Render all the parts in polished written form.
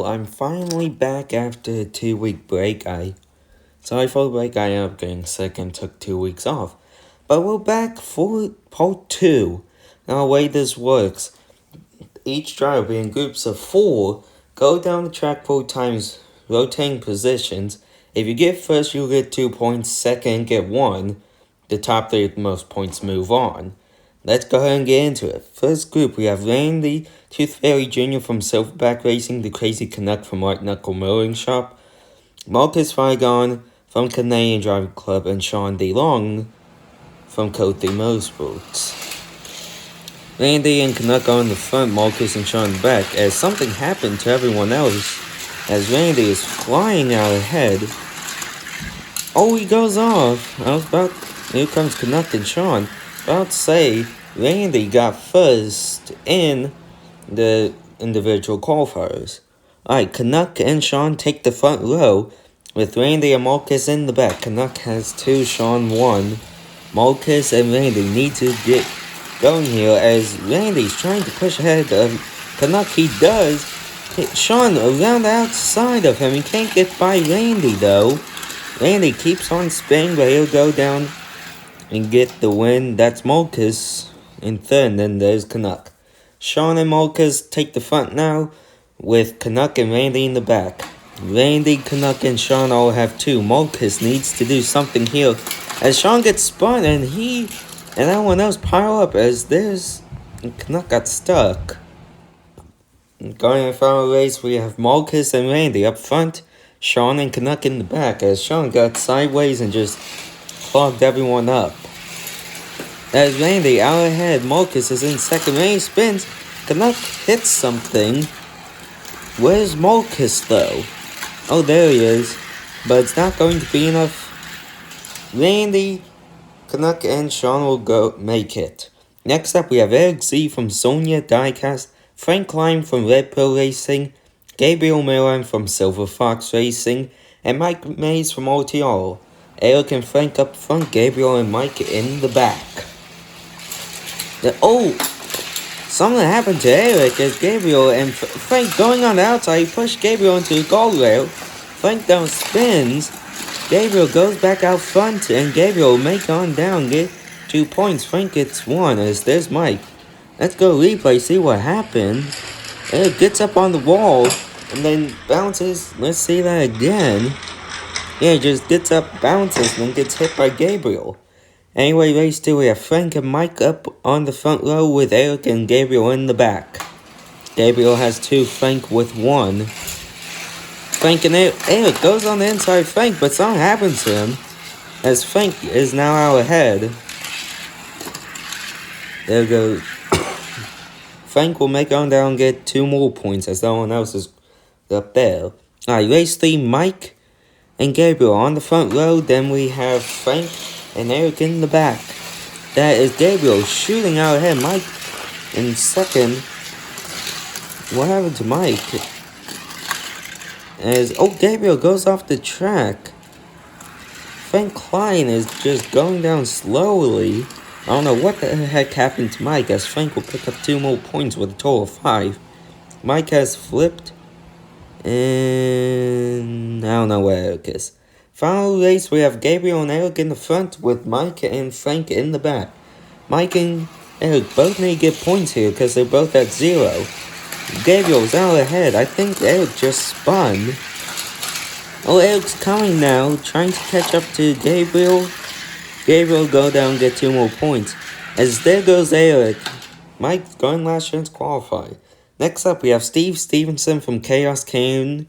Well, I'm finally back after a 2-week break. Sorry for the break, I ended up getting sick and took 2 weeks off. But we're back for part 2. Now, the way this works, each driver will be in groups of 4, go down the track 4 times, rotating positions. If you get first, you'll get 2 points, second, get 1. The top 3 with the most points move on. Let's go ahead and get into it. First group, we have Randy Tooth Fairy Jr. from Silverback Racing, the Crazy Canuck from White Knuckle Mowing Shop, Marcus Figon from Canadian Driving Club, and Shaun DeLong from Code 3 Motorsports. Randy and Canuck are in the front, Marcus and Shaun in the back, as something happened to everyone else, as Randy is flying out ahead. Oh, he goes off. Here comes Canuck and Shaun. About to say, Randy got first in the individual qualifiers. Alright, Canuck and Shaun take the front row, with Randy and Marcus in the back. Canuck has 2, Shaun 1. Marcus and Randy need to get going here, as Randy's trying to push ahead of Canuck. He does hit Shaun around the outside of him. He can't get by Randy, though. Randy keeps on spinning, but he'll go down and get the win. That's Marcus in third, and then there's Canuck. Shaun and Marcus take the front now, with Canuck and Randy in the back. Randy, Canuck, and Shaun all have 2. Marcus needs to do something here, as Shaun gets spun, and he and everyone else pile up, as Canuck got stuck. Going in the final race, we have Marcus and Randy up front, Shaun and Canuck in the back, as Shaun got sideways and just clogged everyone up. As Randy out ahead, Marcus is in second. Randy spins, Canuck hits something. Where's Marcus though? Oh, there he is. But it's not going to be enough. Randy, Canuck, and Shaun will make it. Next up, we have Erick Z from Sonia Diecast, Frank Lime from Red Pill Racing, Gabriel Milan from Silver Fox Racing, and Mike Mays from RTR. Erick and Frank up front, Gabriel and Mike in the back. Something happened to Erick as Gabriel and Frank going on the outside. He pushed Gabriel into the guardrail. Frank down spins. Gabriel goes back out front, and Gabriel will make on down, get 2 points. Frank gets 1, as there's Mike. Let's go replay, see what happened. Erick gets up on the wall, and then bounces. Let's see that again. Yeah, he just gets up, bounces, and then gets hit by Gabriel. Anyway, race 2, we have Frank and Mike up on the front row with Erick and Gabriel in the back. Gabriel has 2, Frank with 1. Frank and Erick goes on the inside of Frank, but something happens to him, as Frank is now out ahead. There goes. Frank will make on down and get 2 more points, as no one else is up there. Alright, race 3, Mike and Gabriel on the front row. Then we have Frank and Erick in the back. That is Gabriel shooting out ahead. Mike in second. What happened to Mike? Gabriel goes off the track. Frank Klein is just going down slowly. I don't know what the heck happened to Mike, as Frank will pick up 2 more points with a total of 5. Mike has flipped, and I don't know where Erick is. Final race, we have Gabriel and Erick in the front, with Mike and Frank in the back. Mike and Erick both need to get points here, because they're both at 0. Gabriel's out ahead. I think Erick just spun. Erick's coming now, trying to catch up to Gabriel. Gabriel go down and get 2 more points, as there goes Erick. Mike's going last chance qualify. Next up, we have Steve Stevenson from Chaos Canyon,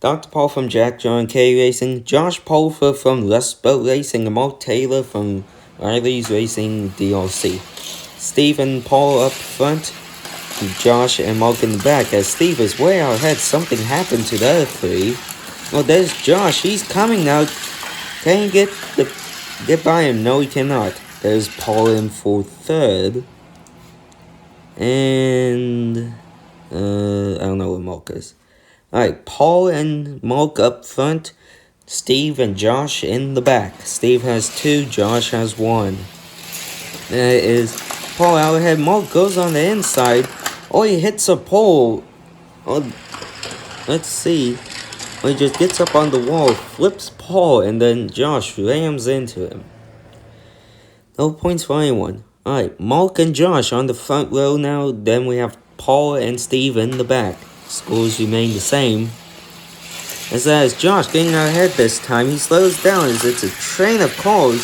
Dr. Paul from Jack John K Racing, Josh Pulver from Rust Boat Racing, and Mark Taylor from Riley's Racing DRC. Steve and Paul up front, Josh and Mark in the back, as Steve is way out ahead. Something happened to the other 3. Well, there's Josh. He's coming now. Can he get by him? No, he cannot. There's Paul in for third. And I don't know what Mark is. Alright, Paul and Mark up front. Steve and Josh in the back. Steve has 2, Josh has 1. That is Paul out ahead. Mark goes on the inside. Oh, he hits a pole. Oh, let's see. He just gets up on the wall, flips Paul, and then Josh rams into him. No points for anyone. Alright, Mark and Josh on the front row now. Then we have Paul and Steve in the back. Scores remain the same. As that is Josh getting out ahead this time. He slows down as it's a train of cars.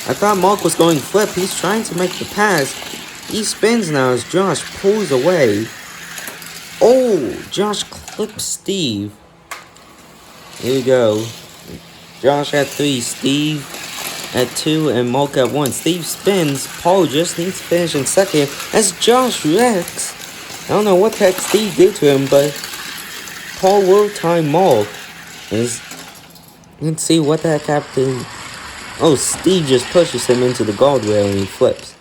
I thought Mark was going flip. He's trying to make the pass. He spins now as Josh pulls away. Oh, Josh clips Steve. Here we go. Josh at 3, Steve at 2, and Mark at 1. Steve spins. Paul just needs to finish in second as Josh wrecks. I don't know what the heck Steve did to him, but Paul will time Mark. Let's see what the heck happened. Oh, Steve just pushes him into the guardrail and he flips.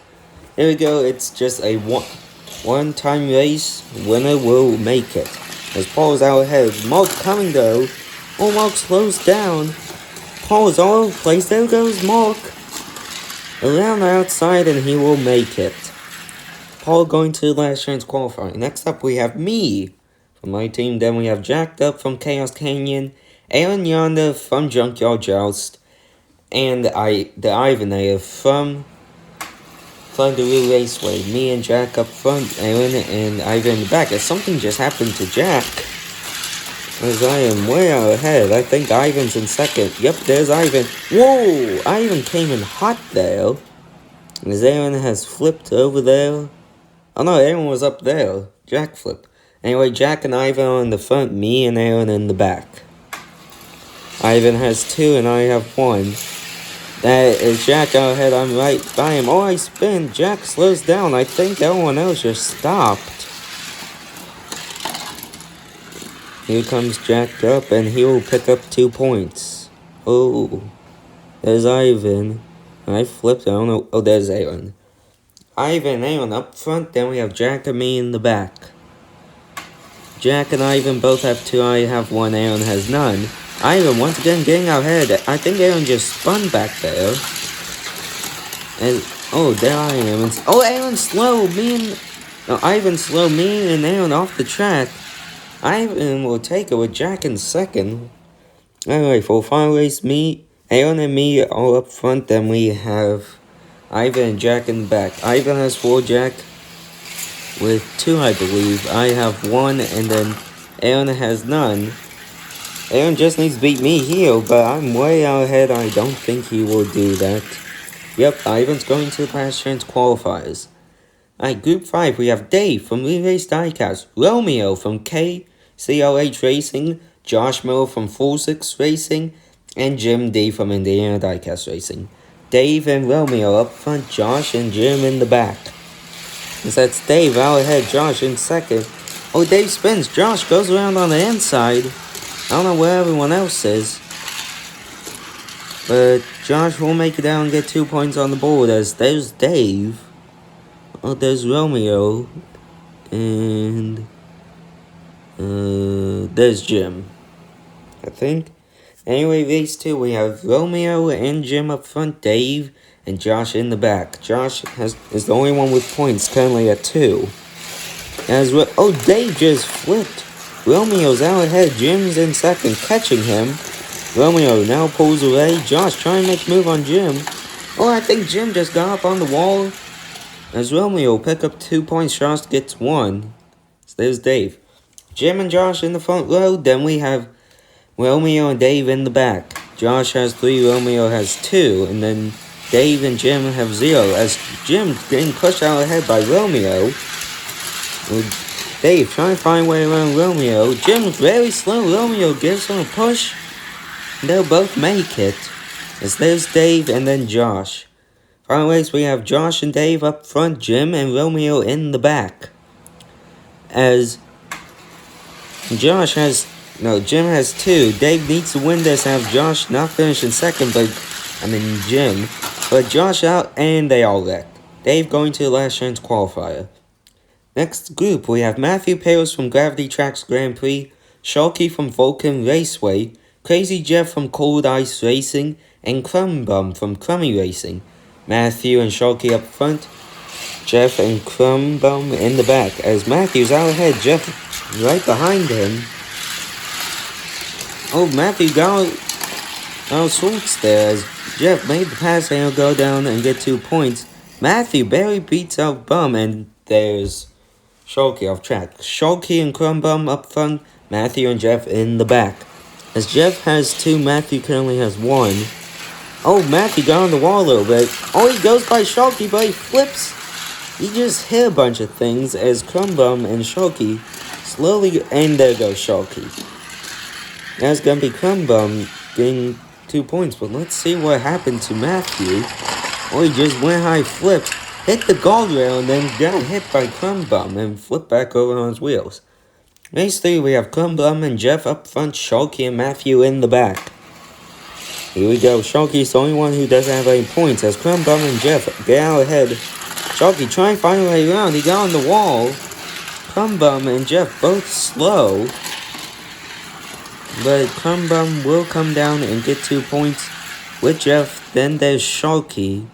There we go. It's just a one-time race. Winner will make it. As Paul is out ahead. Mark coming though. Oh, Mark slows down. Paul is all over the place. There goes Mark. Around the outside and he will make it. Paul going to last chance qualifying. Next up we have me from my team. Then we have Jacked Up from Chaos Canyon. Aaron Yonder from Junkyard Joust. And the Ivan native from the Raceway. Me and Jack up front, Aaron and Ivan in the back. As something just happened to Jack. As I am way out ahead. I think Ivan's in second. Yep, there's Ivan. Whoa! Ivan came in hot there. As Aaron has flipped over there. Oh no, Aaron was up there. Jack flipped. Anyway, Jack and Ivan are in the front. Me and Aaron in the back. Ivan has 2 and I have 1. That is Jack out ahead. I'm right by him. Oh, I spin. Jack slows down. I think everyone else just stopped. Here comes Jacked Up, and he will pick up 2 points. Oh, there's Ivan. I flipped. I don't know. Oh, there's Aaron. Ivan and Aaron up front. Then we have Jack and me in the back. Jack and Ivan both have 2. I have 1. Aaron has none. Ivan once again getting out ahead. I think Aaron just spun back there. And oh, there I am. Oh, Aaron slow. Ivan slow. Me and Aaron off the track. Ivan will take it with Jack in second. Anyway, for final race, Aaron and me are up front. Then we have Ivan and Jack in the back. Ivan has 4, Jack with 2, I believe. I have 1, and then Aaron has none. Aaron just needs to beat me here, but I'm way out ahead. I don't think he will do that. Yep, Ivan's going to the last chance qualifiers. Alright, Group 5, we have Dave from Relays Diecast, Romeo from KCLH Racing, Josh Miller from Full 6 Racing, and Jim D from Indiana Diecast Racing. Dave and Romeo up front, Josh and Jim in the back. As that's Dave out ahead, Josh in second. Oh, Dave spins, Josh goes around on the inside. I don't know where everyone else is. But Josh will make it down and get 2 points on the board as there's Dave. Oh, there's Romeo. And there's Jim, I think. Anyway, these 2, we have Romeo and Jim up front, Dave and Josh in the back. Josh is the only one with points, currently at 2. Oh, Dave just flipped. Romeo's out ahead. Jim's in second, catching him. Romeo now pulls away. Josh trying to make a move on Jim. Oh, I think Jim just got up on the wall. As Romeo pick up 2 points, Josh gets 1. So there's Dave. Jim and Josh in the front row. Then we have Romeo and Dave in the back. Josh has 3, Romeo has 2. And then Dave and Jim have 0. As Jim's getting pushed out ahead by Romeo. Dave trying to find a way around Romeo. Jim's very slow. Romeo gives him a push. They'll both make it. As there's Dave and then Josh. Final race, we have Josh and Dave up front. Jim and Romeo in the back. As Jim has 2. Dave needs to win this and have Josh not finish in second, Jim. But Josh out and they all wrecked. Dave going to the last chance qualifier. Next group, we have Matthew Paris from Gravity Tracks Grand Prix, Sharky from Vulcan Raceway, Crazy Jeff from Cold Ice Racing, and Crum from Crummy Racing. Matthew and Sharky up front, Jeff and Crum in the back. As Matthew's out ahead, Jeff Right behind him. Oh, Matthew got out sorts there as Jeff made the pass and he'll go down and get 2 points. Matthew barely beats out Bum, and there's Sharky off track. Sharky and Crum Bum up front, Matthew and Jeff in the back. As Jeff has 2, Matthew currently has 1. Oh, Matthew got on the wall a little bit. Oh, he goes by Sharky, but he flips. He just hit a bunch of things as Crum Bum and Sharky slowly, and there goes Sharky. Now it's gonna be Crum Bum getting 2 points, but let's see what happened to Matthew. Oh, he just went high, flipped, hit the guardrail, and then got hit by Crum Bum and flipped back over on his wheels. Race 3, we have Crum Bum and Jeff up front, Sharky and Matthew in the back. Here we go, Sharky's the only one who doesn't have any points as Crum Bum and Jeff get out ahead. Sharky trying to find a way around, he got on the wall. Crum Bum and Jeff both slow, but Crum Bum will come down and get 2 points with Jeff. Then there's Sharky,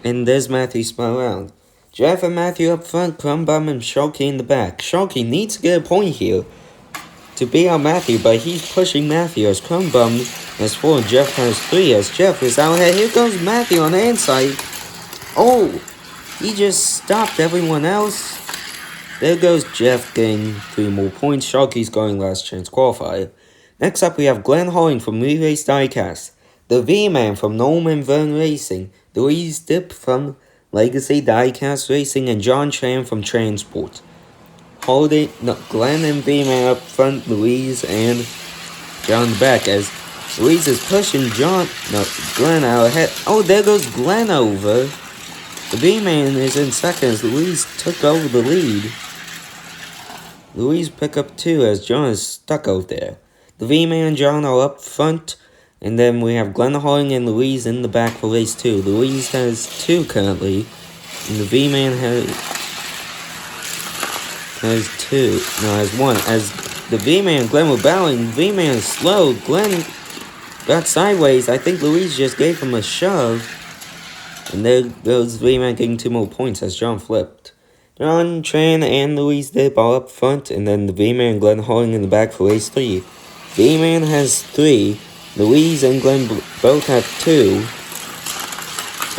and there's Matthew spun around. Jeff and Matthew up front, Crum Bum and Sharky in the back. Sharky needs to get a point here to beat out Matthew, but he's pushing Matthew as Crum Bum has 4 and Jeff has 3 as Jeff is out ahead. Here goes Matthew on the inside. Oh, he just stopped everyone else. There goes Jeff getting 3 more points. Sharky's going last chance qualifier. Next up we have Glenn Holling from Relays Diecast, the V-Man from Norman Vern Racing, Luiz Dip from Legacy Diecast Racing, and John Chan from Transport. Glenn and V-Man up front, Luiz and John in the back as Luiz is pushing Glenn out ahead. Oh, there goes Glenn over. The V-Man is in second as Luiz took over the lead. Luiz pick up 2 as John is stuck out there. The V-Man and John are up front, and then we have Glenn Holling and Luiz in the back for race 2. Luiz has 2 currently, and the V-Man has 1. As the V-Man and Glenn were battling, V-Man is slow. Glenn got sideways. I think Luiz just gave him a shove. And there goes V-Man getting 2 more points as John flipped. John, Tran, and Luiz Dip all up front, and then the V-Man and Glenn Holling in the back for race 3. V-Man has 3, Luiz and Glenn both have 2.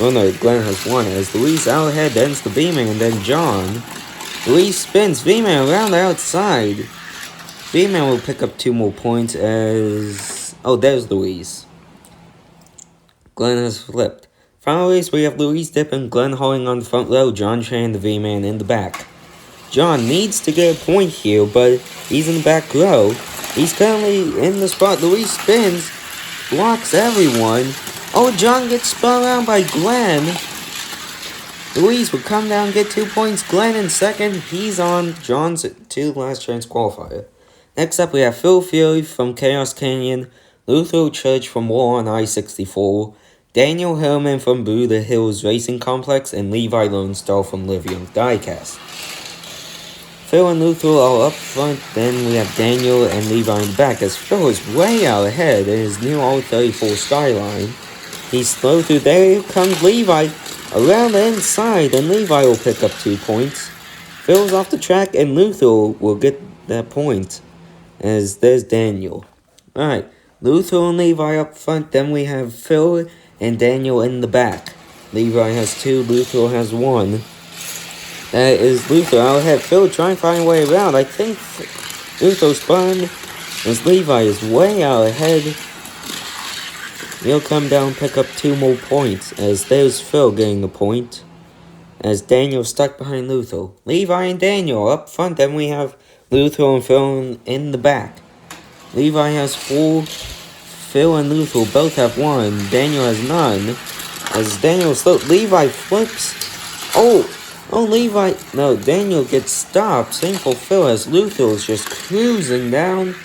Oh no, Glenn has 1, as Luiz out ahead, then it's the V-Man, and then John. Luiz spins V-Man around the outside. V-Man will pick up 2 more points as... Oh, there's Luiz. Glenn has flipped. Final race, we have Luiz Dip and Glenn Holling on the front row, John Chan, the V-Man, in the back. John needs to get a point here, but he's in the back row. He's currently in the spot. Luiz spins, blocks everyone. Oh, John gets spun around by Glenn. Luiz will come down and get 2 points. Glenn in second. He's on John's 2 last chance qualifier. Next up, we have Phil Fury from Chaos Canyon, Luther Church from War on I-64, Daniel Herman from Buddha Hills Racing Complex, and Levi Lone Star from Live Young Diecast. Phil and Luther are up front, then we have Daniel and Levi in the back, as Phil is way out ahead in his new R34 Skyline. He's slow through there, here comes Levi around the inside, and Levi will pick up 2 points. Phil's off the track, and Luther will get that point, as there's Daniel. Alright, Luther and Levi up front, then we have Phil and Daniel in the back. Levi has 2, Luther has 1. That is Luther out ahead. Phil trying to find a way around. I think Luther spun as Levi is way out ahead. He'll come down and pick up 2 more points as there's Phil getting the point. As Daniel stuck behind Luther. Levi and Daniel up front. Then we have Luther and Phil in the back. Levi has 4. Phil and Luther both have 1. Daniel has none. As Daniel slow, Levi flips. Daniel gets stopped. Same for Phil as Luther is just cruising down.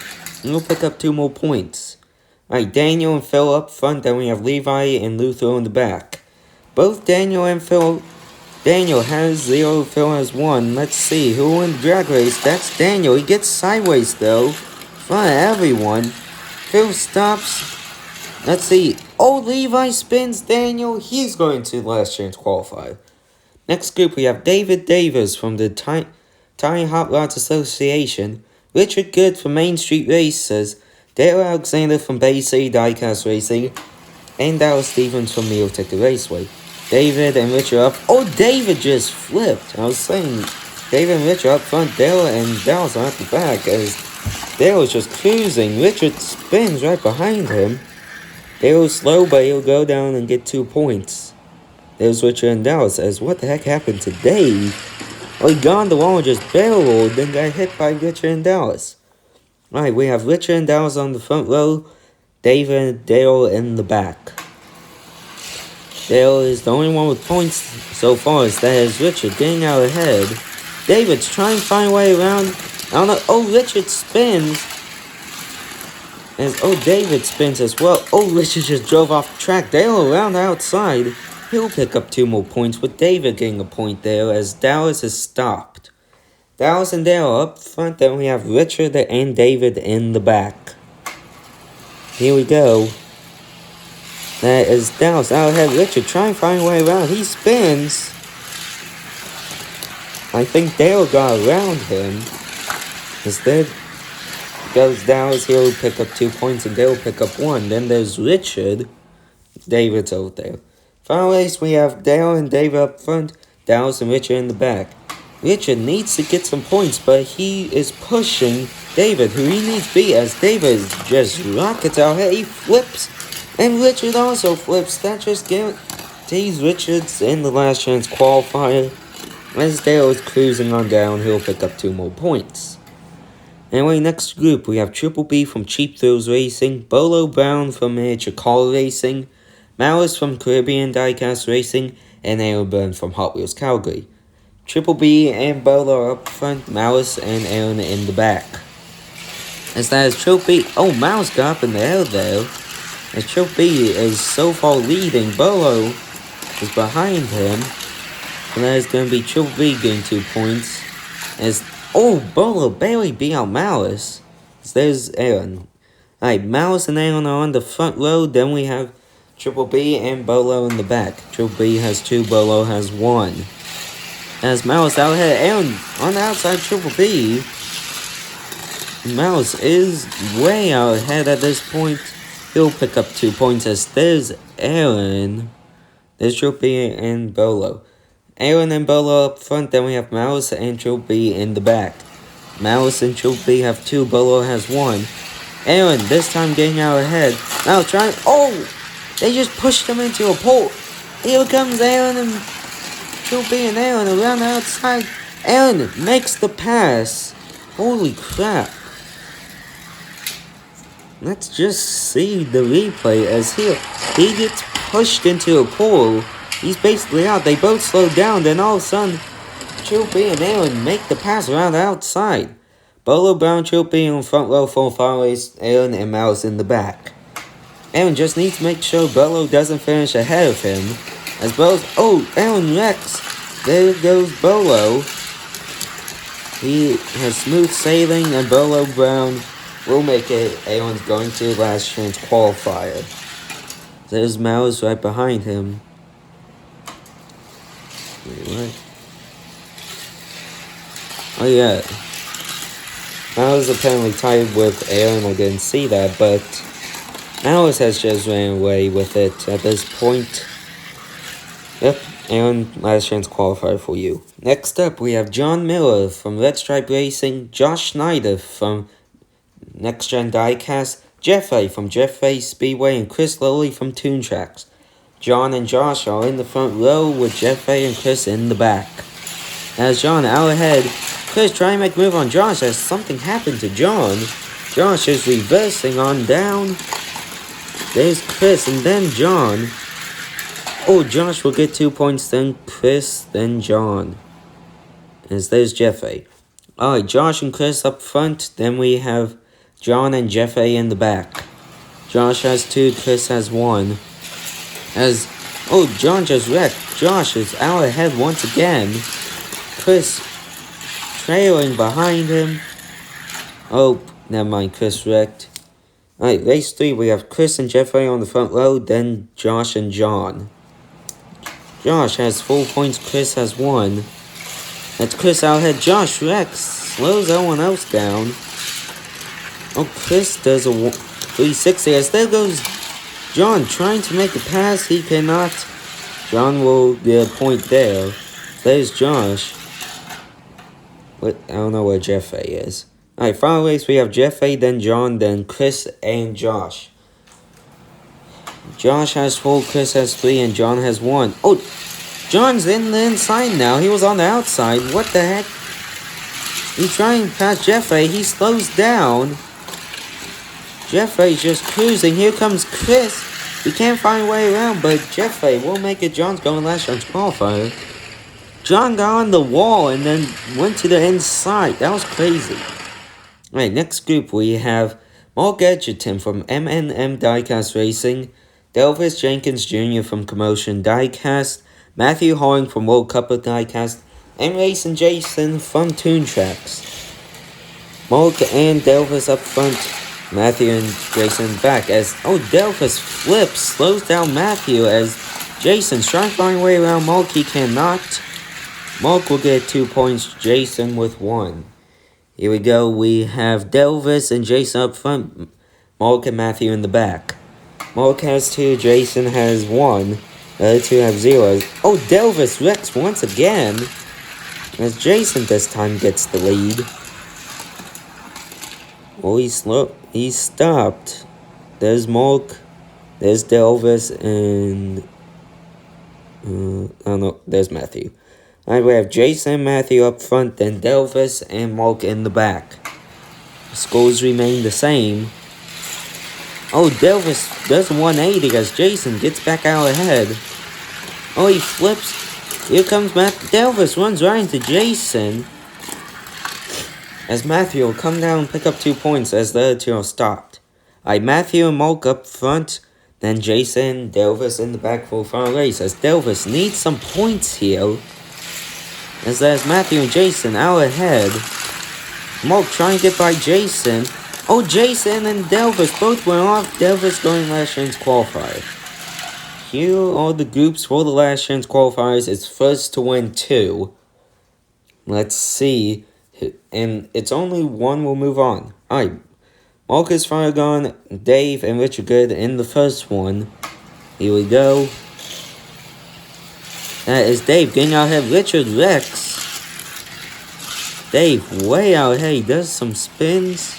And he'll pick up 2 more points. Alright, Daniel and Phil up front. Then we have Levi and Luther in the back. Both Daniel and Phil. Daniel has 0. Phil has 1. Let's see who will win the drag race. That's Daniel. He gets sideways though. In front of everyone. Phil stops. Let's see. Oh, Levi spins Daniel. He's going to last chance qualify. Next group, we have David Davis from the Tiny Hot Rods Association, Richard Good from Main Street Racers, Dale Alexander from Bay City Diecast Racing, and Dallas Stevens from Meal Ticket Raceway. David and Richard up. Oh, David just flipped. I was saying David and Richard up front, Dale and Dallas are at the back as Dale is just cruising. Richard spins right behind him. Dale is slow, but he'll go down and get 2 points. There's Richard and Dallas as what the heck happened to Dave? Oh, he got on the wall and just barreled, then got hit by Richard and Dallas. Alright, we have Richard and Dallas on the front row, David and Dale in the back. Dale is the only one with points so far, as that is Richard getting out ahead. David's trying to find a way around. I don't know. Oh, Richard spins. David spins as well. Oh, Richard just drove off the track. Dale around the outside. He'll pick up 2 more points, with David getting a point there as Dallas is stopped. Dallas and Dale up front, then we have Richard and David in the back. Here we go. That is Dallas out ahead. Richard trying to find a way around. He spins. I think Dale got around him. Instead goes Dallas. He'll pick up 2 points and Dale will pick up 1. Then there's Richard. David's over there. Final race, we have Dale and David up front. Dallas and Richard in the back. Richard needs to get some points, but he is pushing David, who he needs to beat, as David just rockets out ahead. He flips, and Richard also flips. That just guarantees Richard's in the last chance qualifier. As Dale is cruising on down, he'll pick up 2 more points. Anyway, next group, we have Triple B from Cheap Thrills Racing, Bolo Brown from Miniature Car Racing, Malice from Caribbean Diecast Racing, and Aaron Byrne from Hot Wheels Calgary. Triple B and Bolo are up front, Malice and Aaron in the back. As that is Triple B. Oh, Malice got up in the air there. As Triple B is so far leading, Bolo is behind him. And that is going to be Triple B getting 2 points. As Bolo barely beat out Malice. As there's Aaron. Alright, Malice and Aaron are on the front row. Then we have Triple B and Bolo in the back. Triple B has 2, Bolo has 1. As Malice out ahead, Aaron on the outside, Triple B. Malice is way out ahead at this point. He'll pick up 2 points as there's Aaron. There's Triple B and Bolo. Aaron and Bolo up front, then we have Malice and Triple B in the back. Malice and Triple B have 2, Bolo has 1. Aaron this time getting out ahead. Now trying. They just pushed him into a pole. Here comes Aaron and Triple B and Aaron around the outside. Aaron makes the pass. Holy crap. Let's just see the replay as he gets pushed into a pool. He's basically out. They both slow down. Then all of a sudden, Triple B and Aaron make the pass around the outside. Bolo Brown, Triple B in front row for final race. Aaron and Malice in the back. Aaron just needs to make sure Bolo doesn't finish ahead of him. As Bolo's... Aaron wrecks. There goes Bolo. He has smooth sailing, and Bolo Brown will make it. Aaron's going to the last chance qualifier. There's Malice right behind him. Wait, what? Oh yeah. Malice apparently tied with Aaron. I didn't see that, but Malice has just ran away with it at this point. Yep, Aaron, last chance qualifier for you. Next up, we have John Miller from Red Stripe Racing, Josh Schneider from Next Gen Diecast, Jefe from Jefe Speedway, and Chris Lowley from Toon Tracks. John and Josh are in the front row with Jefe and Chris in the back. As John out ahead, Chris trying to make a move on Josh as something happened to John. Josh is reversing on down. There's Chris and then John. Josh will get 2 points, then Chris, then John. As there's Jefe. Alright, Josh and Chris up front. Then we have John and Jefe in the back. Josh has 2, Chris has 1. As, John just wrecked. Josh is out ahead once again. Chris trailing behind him. Never mind, Chris wrecked. Alright, race 3, we have Chris and Jefe on the front row, then Josh and John. Josh has 4 points, Chris has 1. That's Chris out ahead. Josh Rex slows everyone else down. Oh, Chris does a 360 as there goes John trying to make a pass. He cannot. John will get a point there. There's Josh. What? I don't know where jefe is. Alright, final race we have jefe, then John, then Chris, and Josh. Josh has 4, Chris has 3, and John has 1. Oh, John's in the inside now. He was on the outside. What the heck? He's trying to pass jefe. He slows down. Jeffe's just cruising. Here comes Chris. He can't find a way around, but jefe will make it. John's going last chance qualifier. John got on the wall and then went to the inside. That was crazy. Alright, next group we have Mark Edgerton from M&M Diecast Racing, Delvis Jenkins Jr. from Commotion Diecast, Matthew Horing from World Cup of Diecast, and Racing Jacen from Toon Tracks. Mark and Delvis up front, Matthew and Jacen back as, Delvis flips, slows down Matthew as Jacen trying to find a way around Mark. He cannot. Mark will get 2 points, Jacen with 1. Here we go, we have Delvis and Jacen up front, Mark and Matthew in the back. Mark has 2, Jacen has 1, the other 2 have 0. Oh, Delvis wrecks once again, as Jacen this time gets the lead. Oh, he stopped. There's Mark, there's Delvis, and, there's Matthew. Alright, we have Jacen and Matthew up front, then Delvis and Mark in the back. Scores remain the same. Oh, Delvis does 180 as Jacen gets back out ahead. Oh, he flips. Here comes Delvis runs right into Jacen. As Matthew will come down and pick up 2 points as the other 2 are stopped. Alright, Matthew and Mark up front, then Jacen, Delvis in the back for a final race. As Delvis needs some points here. As there's Matthew and Jacen out ahead. Mark trying to get by Jacen. Oh, Jacen and Delvis both went off. Delvis going last chance qualifier. Here are the groups for the last chance qualifiers. It's first to win 2. Let's see. And it's only 1 will move on. Alright. Marcus Faragon, Dave, and Richard Good in the first one. Here we go. That is Dave getting out ahead. Richard Rex. Dave way out ahead. He does some spins.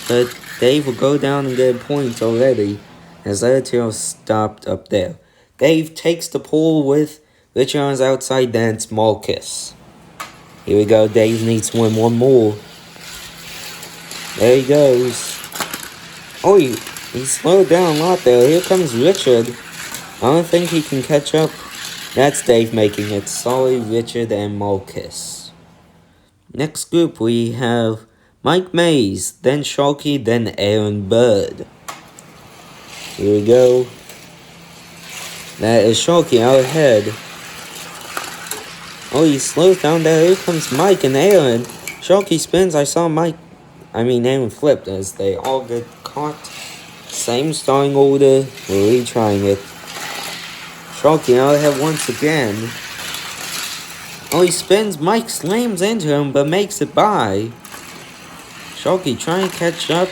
But Dave will go down and get points already. As the other 2 are stopped up there. Dave takes the pole with Richard on his outside. Then it's Marcus. Here we go. Dave needs to win 1 more. There he goes. Oh, he slowed down a lot there. Here comes Richard. I don't think he can catch up. That's Dave making it. Sorry, Richard and Marcus. Next group we have Mike Mays, then Sharky, then Aaron Bird. Here we go. That is Sharky out ahead. Oh, he slows down there. Here comes Mike and Aaron. Sharky spins. I saw Aaron flipped as they all get caught. Same starting order. We're retrying it. Sharky out ahead once again. Oh, he spins. Mike slams into him but makes it by. Sharky trying to catch up.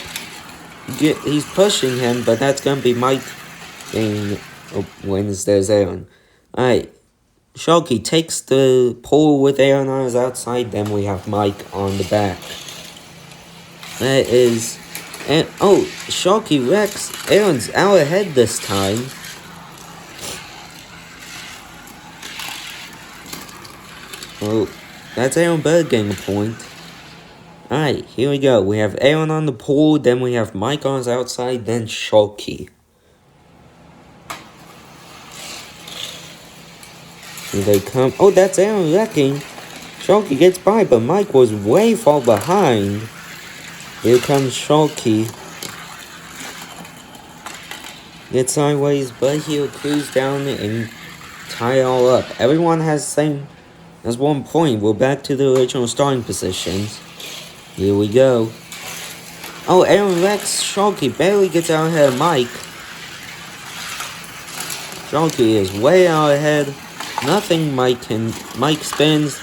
He's pushing him, but that's going to be Mike wins. There's Aaron. Alright. Sharky takes the pole with Aaron on his outside. Then we have Mike on the back. That is... And, Sharky wrecks. Aaron's out ahead this time. Oh, that's Aaron Bird getting a point. Alright, here we go. We have Aaron on the pole, then we have Mike on his outside, then Sharky. Here they come. Oh, that's Aaron wrecking. Sharky gets by, but Mike was way far behind. Here comes Sharky. Gets sideways, but he'll cruise down and tie it all up. Everyone has the same as 1 point. We're back to the original starting positions. Here we go. Oh, Aaron wrecks Sharky. Barely gets out ahead of Mike. Sharky is way out ahead. nothing. Myke spins.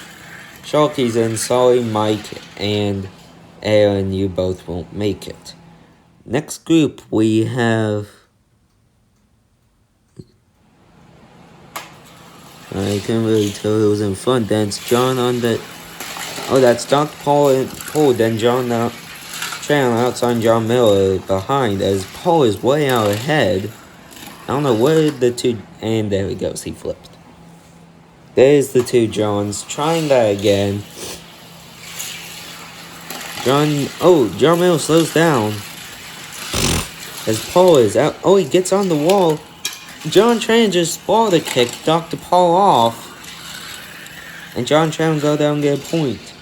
Sharky's in. Sorry, Myke and Aaron, you both won't make it. Next group we have. I can't really tell who was in front. Then it's John on the. Oh, that's Dr. Paul. Then John out. Shaun outside John Miller behind as Paul is way out ahead. I don't know where the two. And there he goes. He flipped. There's the two Johns. Trying that again. John Miller slows down. As Paul is out. Oh, he gets on the wall. John Tran just Sparta kicked Dr. Paul off. And John Tran go down and get a point.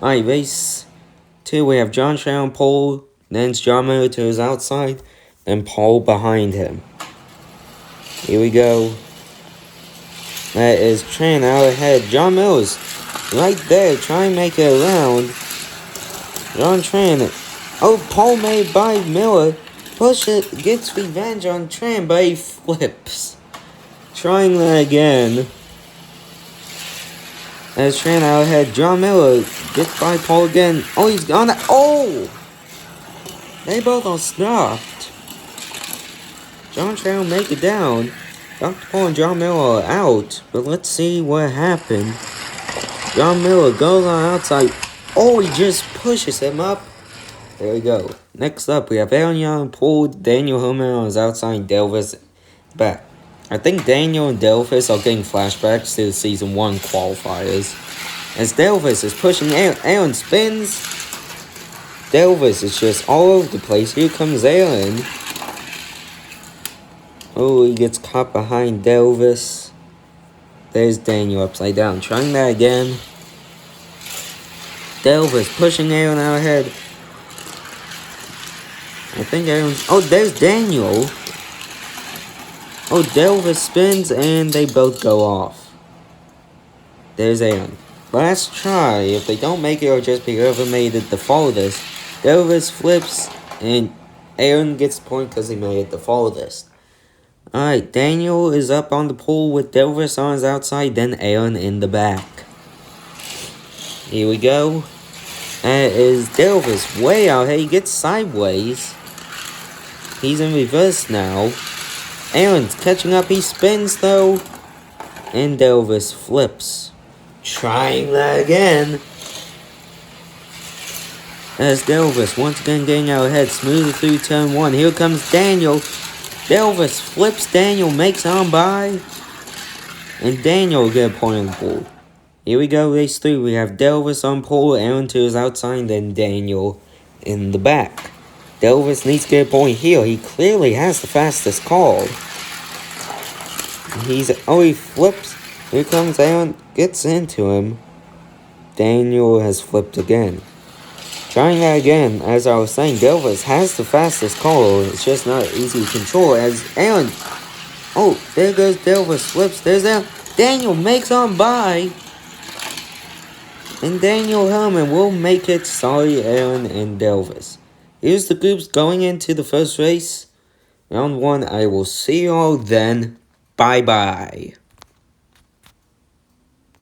Alright, race 2. We have John Tran, Paul. Then it's John Miller to his outside. And Paul behind him. Here we go. That is Tran out ahead. John Miller's right there. Trying to make it around. John Tran. Oh, Paul made by Miller. Push it. Gets revenge on Tran, but he flips. Trying that again. As Tran out ahead. John Miller gets by Paul again. Oh, he's gone. Oh! They both are stopped. John Tran will make it down. Dr. Paul and John Miller are out, but let's see what happened. John Miller goes on outside. Oh, he just pushes him up. There we go. Next up, we have Aaron Paul. Daniel O Philo is outside. Dalevis back. I think Daniel and Dalevis are getting flashbacks to the Season 1 qualifiers. As Dalevis is pushing Aaron spins. Dalevis is just all over the place. Here comes Aaron. Oh, he gets caught behind Dalevis. There's Daniel upside down. Trying that again. Dalevis pushing Aaron out ahead. I think Aaron's. Oh, there's Daniel. Oh, Dalevis spins and they both go off. There's Aaron. Last try. If they don't make it or just be whoever made it to follow this. Dalevis flips and Aaron gets the point because he made it to follow this. Alright, Daniel is up on the pool with Dalevis on his outside, then Aaron in the back. Here we go. That is Dalevis way out here. He gets sideways. He's in reverse now. Aaron's catching up. He spins though. And Dalevis flips. Trying that again. As Dalevis once again getting out ahead. Smoothly through turn 1. Here comes Daniel. Dalevis flips Daniel, makes on by, and Daniel will get a point on the pool. Here we go, race 3. We have Dalevis on pole, Aaron to his outside, then Daniel in the back. Dalevis needs to get a point here. He clearly has the fastest call. He flips. Here comes Aaron, gets into him. Daniel has flipped again. Trying that again, as I was saying, Dalevis has the fastest call. It's just not easy to control as Aaron. Oh, there goes Dalevis flips. There's Aaron. Daniel makes on by. And Daniel Hellman will make it. Sorry, Aaron and Dalevis. Here's the groups going into the first race. Round 1. I will see you all then. Bye-bye.